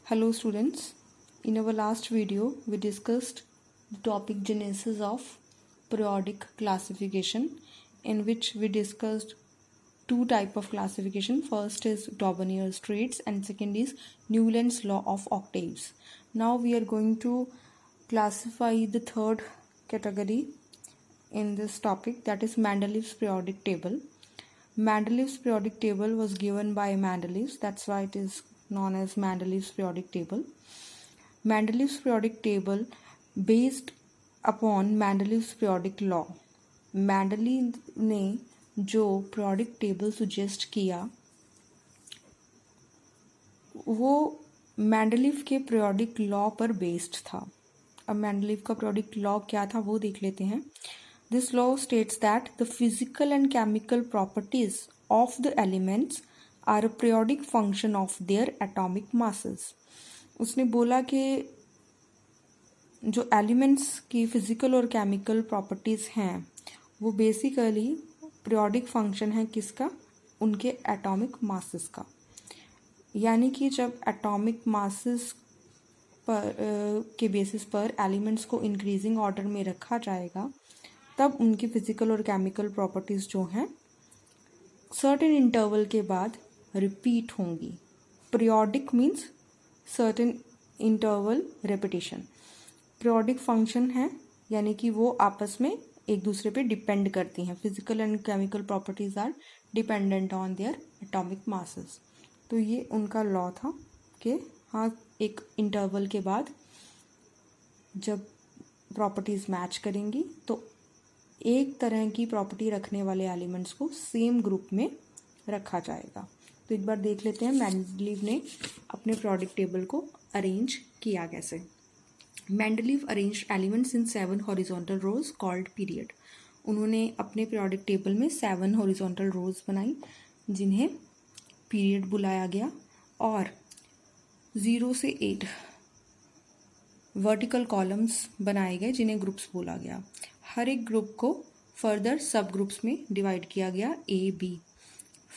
Hello students, in our last video we discussed the topic genesis of periodic classification, in which we discussed two type of classification. First is Daubonier's traits and second is Newland's law of octaves. Now we are going to classify the third category in this topic, that is Mendeleev's periodic table. Mendeleev's periodic table was given by Mendeleev, that's why it is known as Mendeleev's periodic table. Mendeleev's periodic table based upon Mendeleev's periodic law. Mendeleev ने जो periodic table suggest किया वो Mendeleev के periodic law पर based था. अब Mendeleev का periodic law क्या था वो देख लेते हैं. This law states that the physical and chemical properties of the elements are a periodic function of their atomic masses. उसने बोला कि जो एलिमेंट्स की फिजिकल और केमिकल प्रॉपर्टीज़ हैं वो बेसिकली पीरियोडिक फंक्शन है किसका, उनके एटॉमिक मासेस का. यानी कि जब एटॉमिक मासेस पर के बेसिस पर एलिमेंट्स को इंक्रीजिंग ऑर्डर में रखा जाएगा तब उनकी फिजिकल और केमिकल प्रॉपर्टीज़ जो हैं सर्टेन इंटरवल के बाद रिपीट होंगी. Periodic means certain interval repetition. Periodic function है यानी कि वो आपस में एक दूसरे पे डिपेंड करती हैं. Physical and chemical properties are dependent on their atomic masses. तो ये उनका लॉ था कि हाँ एक इंटरवल के बाद जब प्रॉपर्टीज़ मैच करेंगी तो एक तरह की प्रॉपर्टी रखने वाले एलिमेंट्स को सेम ग्रुप में रखा जाएगा. तो एक बार देख लेते हैं मेंडलीव ने अपने periodic टेबल को अरेंज किया कैसे. Mendeleev arrange elements in 7 horizontal rows called period. उन्होंने अपने periodic टेबल में 7 हॉरिजॉन्टल रोज बनाई जिन्हें पीरियड बुलाया गया और 0 से 8 वर्टिकल कॉलम्स बनाए गए जिन्हें ग्रुप्स बोला गया. हर एक ग्रुप को फर्दर सब ग्रुप्स में डिवाइड किया गया A B.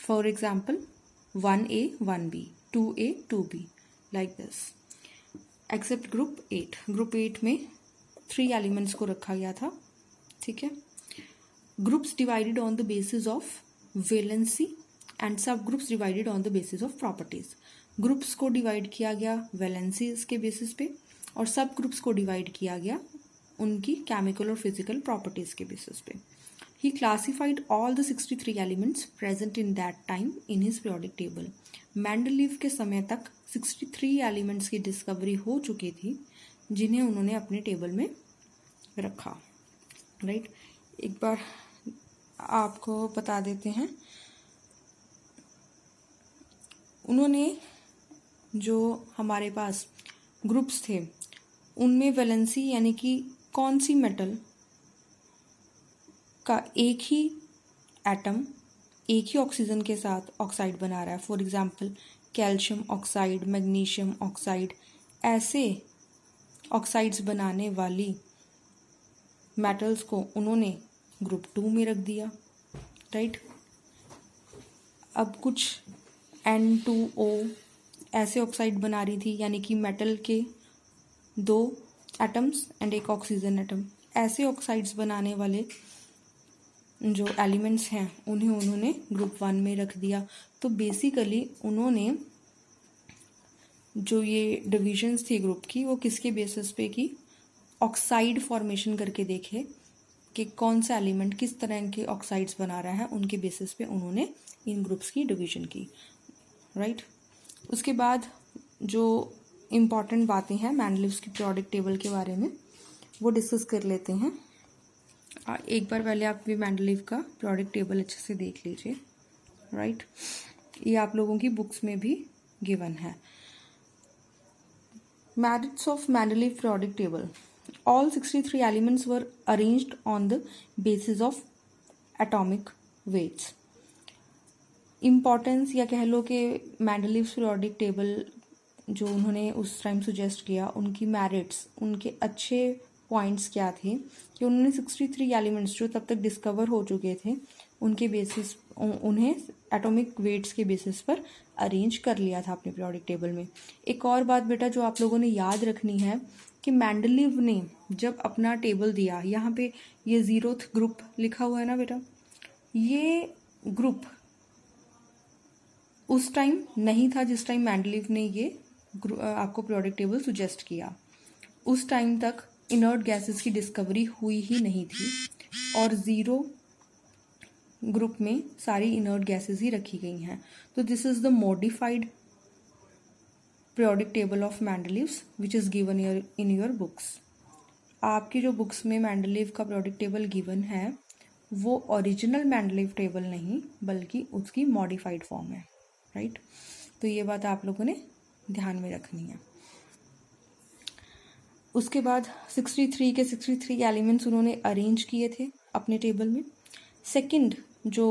For example 1A 1B 2A 2B like this. Except group 8. Group 8 में 3 एलिमेंट्स को रखा गया था. ठीक है. Groups divided on the basis of valency and sub groups divided on the basis of properties. Groups को divide किया गया वैलेंसीज के बेसिस पे और सब ग्रुप्स को डिवाइड किया गया उनकी केमिकल और फिजिकल प्रॉपर्टीज के बेसिस पे. He classified all the 63 elements present in that time in his periodic table. Mendeleev के समय तक 63 एलिमेंट्स की डिस्कवरी हो चुकी थी जिन्हें उन्होंने अपने टेबल में रखा. राइट. एक बार आपको बता देते हैं उन्होंने जो हमारे पास ग्रुप्स थे उनमें वैलेंसी यानी कि कौन सी मेटल का एक ही एटम एक ही ऑक्सीजन के साथ ऑक्साइड बना रहा है. For example calcium oxide, magnesium oxide, ऐसे ऑक्साइड्स बनाने वाली मेटल्स को उन्होंने ग्रुप 2 में रख दिया. राइट. अब कुछ N2O ऐसे ऑक्साइड बना रही थी यानी कि मेटल के 2 एटम्स एंड एक ऑक्सीजन एटम. ऐसे ऑक्साइड्स बनाने वाले जो एलिमेंट्स हैं उन्हें उन्होंने ग्रुप 1 में रख दिया. तो बेसिकली उन्होंने जो ये डिविजन्स थी ग्रुप की वो किसके बेसिस पे की, ऑक्साइड फॉर्मेशन करके देखे कि कौन सा एलिमेंट किस तरह के ऑक्साइड्स बना रहा है, उनके बेसिस पे उन्होंने इन ग्रुप्स की डिवीजन की. राइट. उसके बाद जो इम्पॉर्टेंट बातें हैं मेंडलीव की पीरियोडिक टेबल के बारे में वो डिस्कस कर लेते हैं. एक बार पहले आप भी मेंडलीव का पीरियोडिक टेबल अच्छे से देख लीजिए. राइट. ये आप लोगों की बुक्स में भी गिवन है. Merits of Mendeleev periodic table. All 63 elements were arranged on the basis of atomic weights. Importance या कह लो कि मेंडलीव पीरियोडिक टेबल जो उन्होंने उस टाइम सुजेस्ट किया उनकी मेरिट्स, उनके अच्छे पॉइंट्स क्या थे कि उन्होंने 63 एलिमेंट्स जो तब तक डिस्कवर हो चुके थे उनके बेसिस उन्हें एटॉमिक वेट्स के बेसिस पर अरेंज कर लिया था अपने पीरियोडिक टेबल में। एक और बात बेटा जो आप लोगों ने याद रखनी है कि मेंडलीव ने जब अपना टेबल दिया, यहाँ पे ये 0th ग्रुप लिखा हुआ है ना बेटा, ये ग्रुप उस टाइम नहीं था जिस टाइम मेंडलीव ने ये आपको पीरियोडिक टेबल सुजेस्ट किया। उस टाइम तक इनर्ट गैसेस की डिस्कवरी हुई ही नहीं थी और 0 ग्रुप में सारी इनर्ट गैसेस ही रखी गई हैं। तो this is the modified periodic table of Mendeleev's which is given in your books. आपकी जो बुक्स में मेंडलीव का पीरियोडिक टेबल गिवन है वो ओरिजिनल मेंडलीव टेबल नहीं बल्कि उसकी मॉडिफाइड फॉर्म है, राइट। तो ये बात आप लोगों ने ध्यान में रखनी है। उसके बाद 63 के 63 एलिमेंट्स उन्होंने अरेंज किए थे अपने टेबल में। सेकंड जो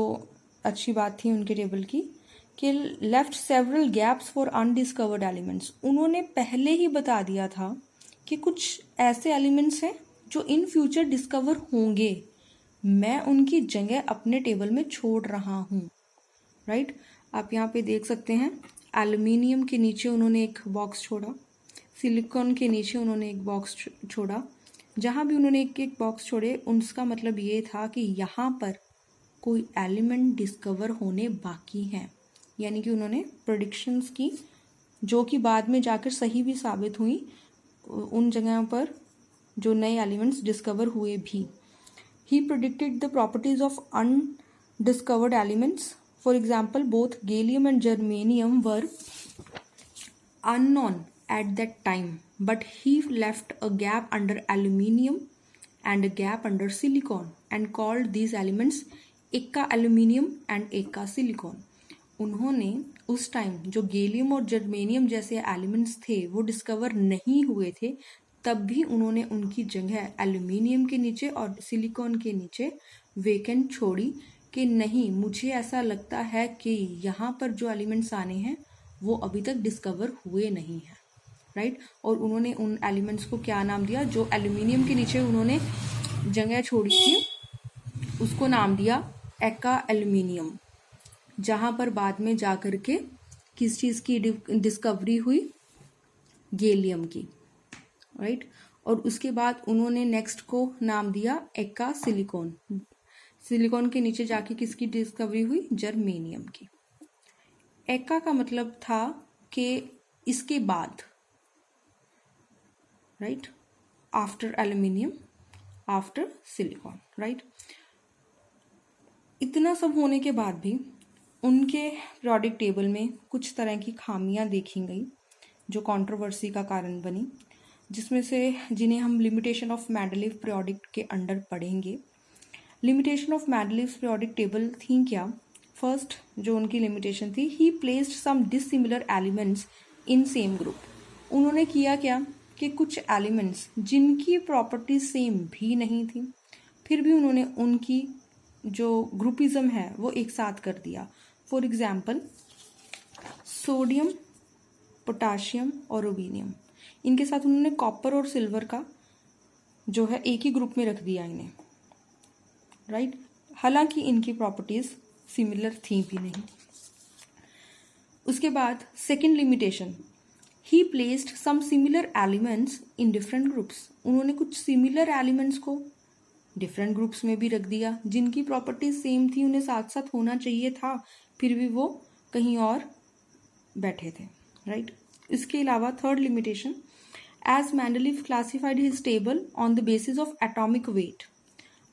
अच्छी बात थी उनके टेबल की कि left several gaps for undiscovered elements. उन्होंने पहले ही बता दिया था कि कुछ ऐसे एलिमेंट्स हैं जो इन फ्यूचर डिस्कवर होंगे, मैं उनकी जगह अपने टेबल में छोड़ रहा हूँ, राइट। आप यहाँ पे देख सकते हैं एल्युमिनियम के नीचे उन्होंने एक बॉक्स छोड़ा, सिलिकॉन के नीचे उन्होंने एक बॉक्स छोड़ा। जहाँ भी उन्होंने एक एक बॉक्स छोड़े उसका मतलब ये था कि यहाँ पर कोई एलिमेंट डिस्कवर होने बाकी हैं, यानी कि उन्होंने प्रेडिक्शंस की जो कि बाद में जाकर सही भी साबित हुई उन जगहों पर जो नए एलिमेंट्स डिस्कवर हुए भी। ही predicted the properties of undiscovered elements. For example both gallium and germanium were unknown at that time, but he left a gap under aluminium and a gap under silicon and called these elements eka aluminium and eka silicon. उन्होंने उस time जो gallium और germanium जैसे elements थे वो discover नहीं हुए थे, तब भी उन्होंने उनकी जगह एल्यूमिनियम के नीचे और सिलिकॉन के नीचे वेकेंट छोड़ी कि नहीं, मुझे ऐसा लगता है कि यहाँ पर जो एलिमेंट्स आने हैं वो अभी तक डिस्कवर हुए नहीं हैं, राइट। और उन्होंने उन एलिमेंट्स को क्या नाम दिया, जो एल्यूमिनियम के नीचे उन्होंने जगह छोड़ी थी उसको नाम दिया एका एल्यूमिनियम, जहाँ पर बाद में जा कर के किस चीज़ की डिस्कवरी हुई, गैलियम की, राइट। और उसके बाद उन्होंने नेक्स्ट को नाम दिया एका सिलिकॉन। सिलिकॉन के नीचे जाके किसकी डिस्कवरी हुई, जर्मेनियम की। एका का मतलब था कि इसके बाद, right, after aluminium after silicon, right. इतना सब होने के बाद भी उनके पीरियोडिक टेबल में कुछ तरह की खामियां देखी गई जो कंट्रोवर्सी का कारण बनी, जिसमें से जिन्हें हम लिमिटेशन ऑफ मेंडलीव पीरियोडिक के अंडर पढ़ेंगे। Limitation of Mendeleev periodic table थी क्या? फर्स्ट जो उनकी लिमिटेशन थी, he placed some dissimilar elements in same group. उन्होंने किया क्या कि कुछ एलिमेंट्स जिनकी प्रॉपर्टीज सेम भी नहीं थी फिर भी उन्होंने उनकी जो ग्रुपिज्म है वो एक साथ कर दिया। फॉर एग्जाम्पल सोडियम, पोटाशियम और रुबीनियम, इनके साथ उन्होंने कॉपर और सिल्वर का जो है एक ही ग्रुप में रख दिया इन्हें, राइट। हालांकि इनकी प्रॉपर्टीज सिमिलर थी भी नहीं। उसके बाद second limitation, he placed some similar elements in different groups. उन्होंने कुछ सिमिलर एलिमेंट्स को डिफरेंट ग्रुप्स में भी रख दिया, जिनकी प्रॉपर्टीज सेम थी, उन्हें साथ साथ होना चाहिए था, फिर भी वो कहीं और बैठे थे, राइट। इसके अलावा third limitation, as Mendeleev classified his table on the basis of atomic weight,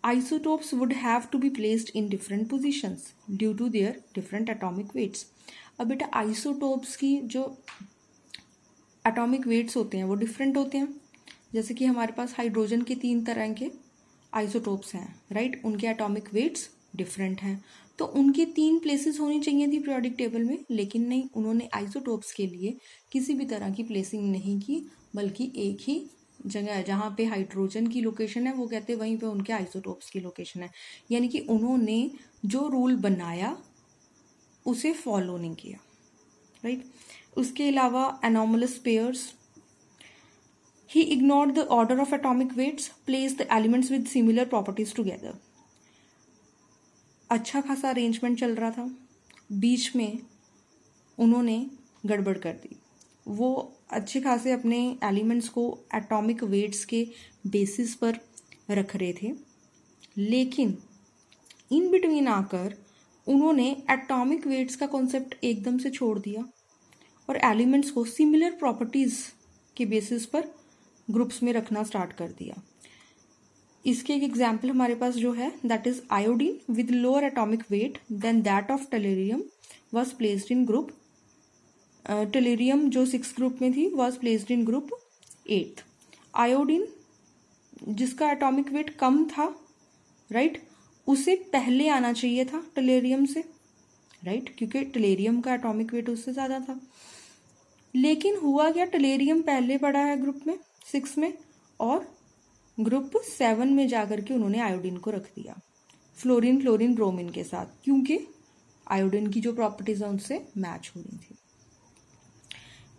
isotopes would have to be placed in different positions due to their different atomic weights. अब बेटा आइसोटोप्स की जो एटॉमिक वेट्स होते हैं वो different होते हैं। जैसे कि हमारे पास हाइड्रोजन के 3 तरह के आइसोटोप्स हैं, राइट, उनके एटॉमिक वेट्स डिफरेंट हैं, तो उनकी 3 प्लेसेस होनी चाहिए थी पीरियोडिक टेबल में, लेकिन नहीं, उन्होंने आइसोटोप्स के लिए किसी भी तरह की प्लेसिंग नहीं की, बल्कि एक ही जगह है जहाँ पे हाइड्रोजन की लोकेशन है वो कहते हैं वहीं पे उनके आइसोटोप्स की लोकेशन है। यानी कि उन्होंने जो रूल बनाया उसे फॉलो नहीं किया, राइट। उसके अलावा anomalous pairs, he ignored the order of atomic weights, place the elements with similar properties together. अच्छा खासा अरेंजमेंट चल रहा था बीच में उन्होंने गड़बड़ कर दी। वो अच्छे खासे अपने एलिमेंट्स को एटॉमिक वेट्स के बेसिस पर रख रहे थे, लेकिन इन बिटवीन आकर उन्होंने एटॉमिक वेट्स का कॉन्सेप्ट एकदम से छोड़ दिया और एलिमेंट्स को सिमिलर प्रॉपर्टीज़ के बेसिस पर ग्रुप्स में रखना स्टार्ट कर दिया। इसके एक एग्जाम्पल हमारे पास जो है that is iodine with lower atomic weight than that of tellurium was placed in group tellurium जो 6 ग्रुप में थी was placed in group 8। Iodine जिसका एटॉमिक वेट कम था, राइट, उसे पहले आना चाहिए था टेलेरियम से, राइट, क्योंकि टेलेरियम का एटॉमिक वेट उससे ज़्यादा था। लेकिन हुआ क्या, टेलेरियम पहले पड़ा है ग्रुप में 6 में और ग्रुप 7 में जाकर के उन्होंने आयोडीन को रख दिया फ्लोरीन क्लोरीन ब्रोमीन के साथ, क्योंकि आयोडीन की जो प्रॉपर्टीज है उनसे मैच हो रही थी।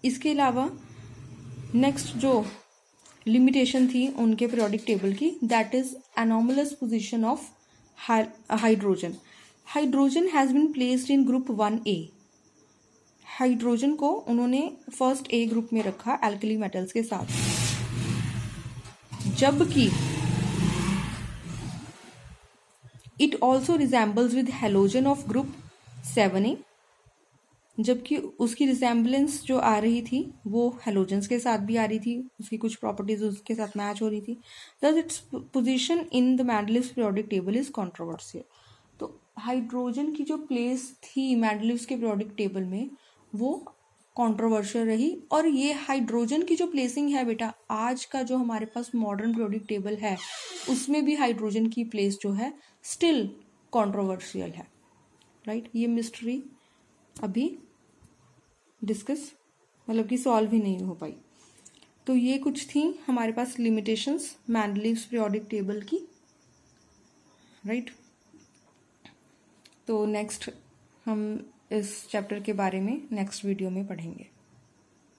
इसके अलावा नेक्स्ट जो लिमिटेशन थी उनके पीरियोडिक टेबल की, that is anomalous position of hydrogen. Hydrogen has been placed in group 1A। Hydrogen को उन्होंने फर्स्ट A ग्रुप में रखा एल्कली मेटल्स के साथ, जबकि it also resembles with halogen of group 7A, जबकि उसकी रिजेंबलेंस जो आ रही थी वो हेलोजेंस के साथ भी आ रही थी, उसकी कुछ प्रॉपर्टीज उसके साथ मैच हो रही थी। दस its position in the Mendeleev's periodic table is controversial. तो हाइड्रोजन की जो प्लेस थी मेंडलीव्स के पीरियोडिक टेबल में वो कंट्रोवर्शियल रही, और ये हाइड्रोजन की जो प्लेसिंग है बेटा, आज का जो हमारे पास मॉडर्न पीरियोडिक टेबल है उसमें भी हाइड्रोजन की प्लेस जो है स्टिल कंट्रोवर्शियल है, राइट। ये मिस्ट्री अभी डिस्कस मतलब कि सॉल्व ही नहीं हो पाई। तो ये कुछ थी हमारे पास लिमिटेशंस मेंडलीव्स पीरियोडिक टेबल की, राइट। तो नेक्स्ट हम इस चैप्टर के बारे में नेक्स्ट वीडियो में पढ़ेंगे।